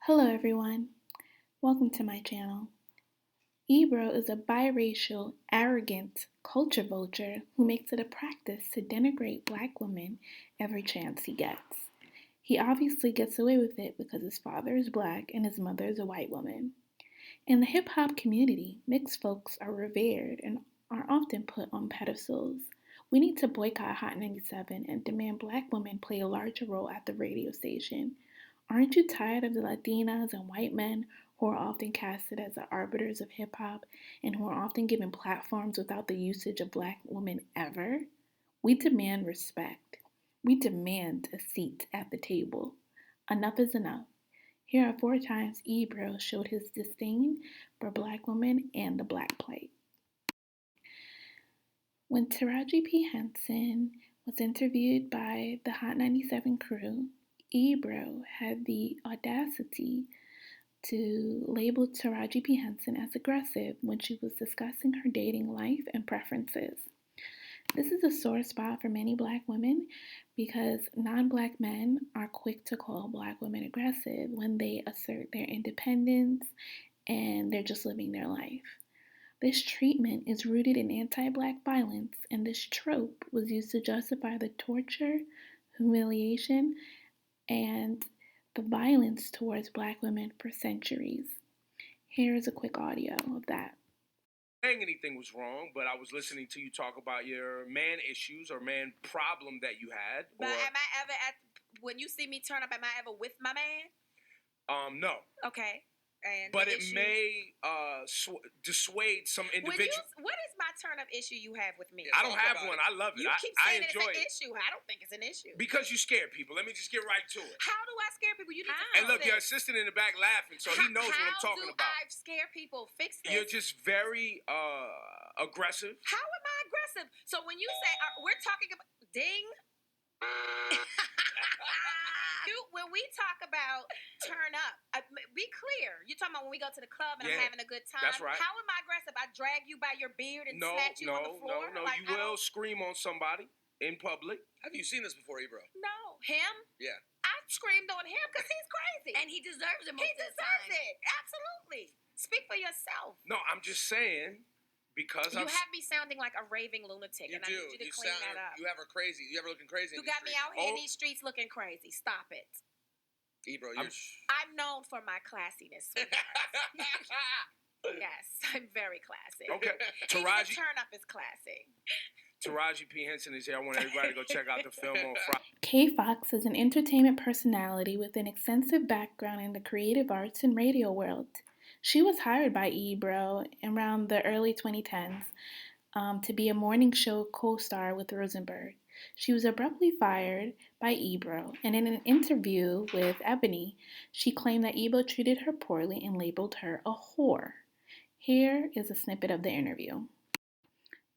Hello everyone, welcome to my channel. Ebro is a biracial, arrogant culture vulture who makes it a practice to denigrate black women every chance he gets. He obviously gets away with it because his father is black and his mother is a white woman. In the hip hop community, mixed folks are revered and are often put on pedestals. We need to boycott Hot 97 and demand black women play a larger role at the radio station. Aren't you tired of the Latinas and white men who are often casted as the arbiters of hip hop and who are often given platforms without the usage of black women ever? We demand respect. We demand a seat at the table. Enough is enough. Here are 4 times Ebro showed his disdain for black women and the black plight. When Taraji P. Henson was interviewed by the Hot 97 crew, Ebro had the audacity to label Taraji P. Henson as aggressive when she was discussing her dating life and preferences. This is a sore spot for many black women because non-black men are quick to call black women aggressive when they assert their independence and they're just living their life. This treatment is rooted in anti-black violence, and this trope was used to justify the torture, humiliation, and the violence towards black women for centuries. Here is a quick audio of that. Saying anything was wrong, but I was listening to you talk about your man issues or man problem that you had. But am I ever when you see me turn up, am I ever with my man? No. Okay. But it may dissuade some individuals. What is my turn up issue you have with me? I don't have one. I love it. You keep saying I enjoy it's an issue. I don't think it's an issue. Because you scare people. Let me just get right to it. How do I scare people? You need to And look, your assistant in the back laughing, so he knows what I'm talking about. How do I scare people? Fix this. You're just very aggressive. How am I aggressive? So when you say we're talking about ding. When we talk about turn up, be clear. You're talking about when we go to the club and I'm having a good time. That's right. How am I aggressive? I drag you by your beard and snatch you on the floor? No. Like, you will scream on somebody in public. Have you seen this before, Ebro? No. Him? Yeah. I screamed on him because he's crazy. And he deserves it. He deserves it. Absolutely. Speak for yourself. No, I'm just saying. Because you have me sounding like a raving lunatic, you I need you to clean that up. You have her crazy. You have her looking crazy. You got me out here in these streets looking crazy. Stop it, Ebro. I'm known for my classiness. Yes, I'm very classy. Okay, Taraji. Turn up is classy. Taraji P. Henson is here. I want everybody to go check out the film on Friday. Kay Fox is an entertainment personality with an extensive background in the creative arts and radio world. She was hired by Ebro around the early 2010s to be a morning show co-star with Rosenberg. She was abruptly fired by Ebro, and in an interview with Ebony, she claimed that Ebro treated her poorly and labeled her a whore. Here is a snippet of the interview.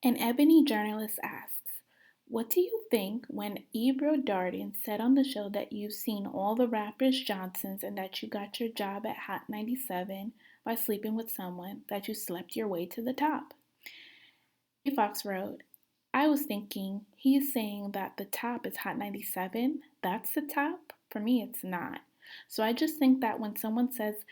An Ebony journalist asks, "What do you think when Ebro Darden said on the show that you've seen all the rappers Johnsons and that you got your job at Hot 97 by sleeping with someone, that you slept your way to the top?" Fox wrote, "I was thinking, he's saying that the top is Hot 97. That's the top? For me, it's not. So I just think that when someone says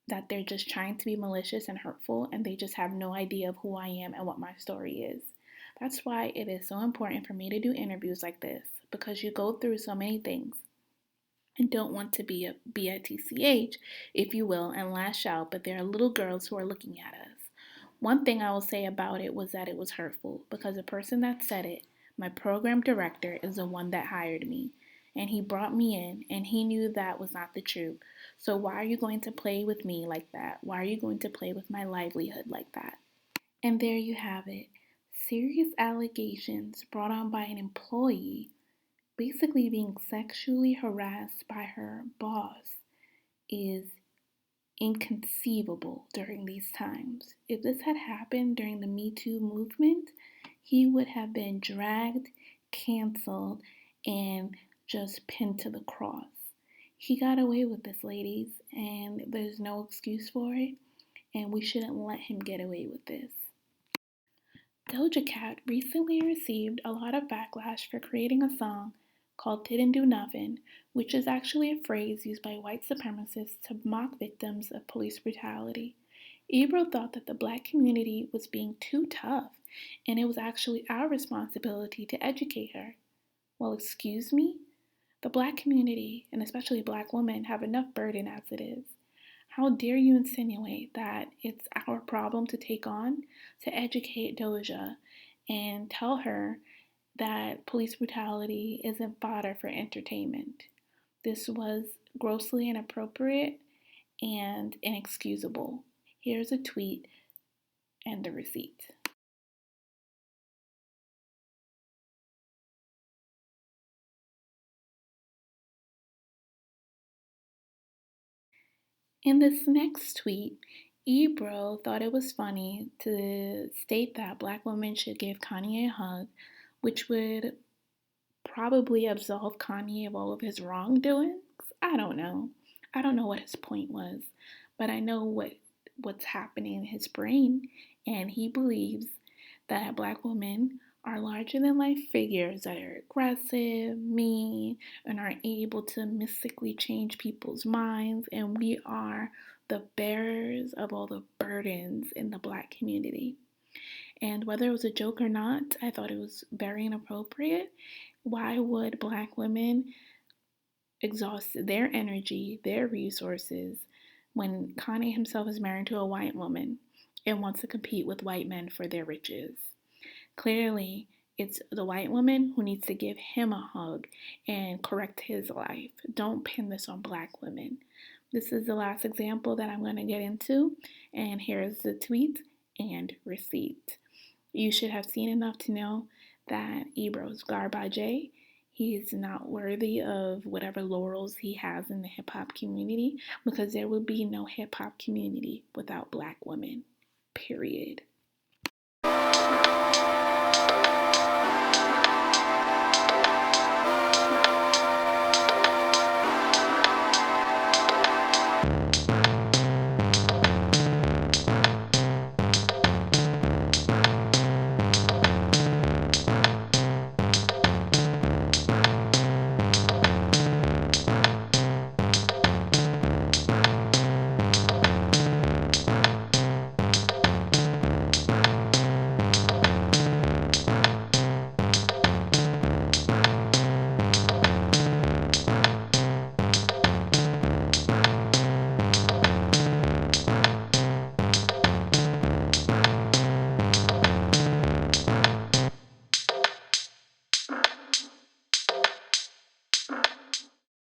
that they're just trying to be malicious and hurtful and they just have no idea of who I am and what my story is. That's why it is so important for me to do interviews like this, because you go through so many things and don't want to be a bitch, if you will, and lash out, but there are little girls who are looking at us. One thing I will say about it was that it was hurtful, because the person that said it, my program director, is the one that hired me, and he brought me in, and he knew that was not the truth. So why are you going to play with me like that? Why are you going to play with my livelihood like that?" And there you have it. Serious allegations brought on by an employee basically being sexually harassed by her boss is inconceivable during these times. If this had happened during the Me Too movement, he would have been dragged, canceled, and just pinned to the cross. He got away with this, ladies, and there's no excuse for it, and we shouldn't let him get away with this. Doja Cat recently received a lot of backlash for creating a song called Didn't Do Nothing, which is actually a phrase used by white supremacists to mock victims of police brutality. Ebro thought that the black community was being too tough, and it was actually our responsibility to educate her. Well, excuse me? The black community, and especially black women, have enough burden as it is. How dare you insinuate that it's our problem to take on to educate Doja and tell her that police brutality isn't fodder for entertainment? This was grossly inappropriate and inexcusable. Here's a tweet and the receipt. In this next tweet, Ebro thought it was funny to state that black women should give Kanye a hug, which would probably absolve Kanye of all of his wrongdoings. I don't know. I don't know what his point was, but I know what's happening in his brain, and he believes that black women are larger than life figures that are aggressive, mean, and are able to mystically change people's minds, and we are the bearers of all the burdens in the black community. And whether it was a joke or not, I thought it was very inappropriate. Why would black women exhaust their energy, their resources, when Kanye himself is married to a white woman and wants to compete with white men for their riches? Clearly, it's the white woman who needs to give him a hug and correct his life. Don't pin this on black women. This is the last example that I'm going to get into, and here's the tweet and receipt. You should have seen enough to know that Ebro's garbage. He's not worthy of whatever laurels he has in the hip hop community, because there would be no hip hop community without black women. Period.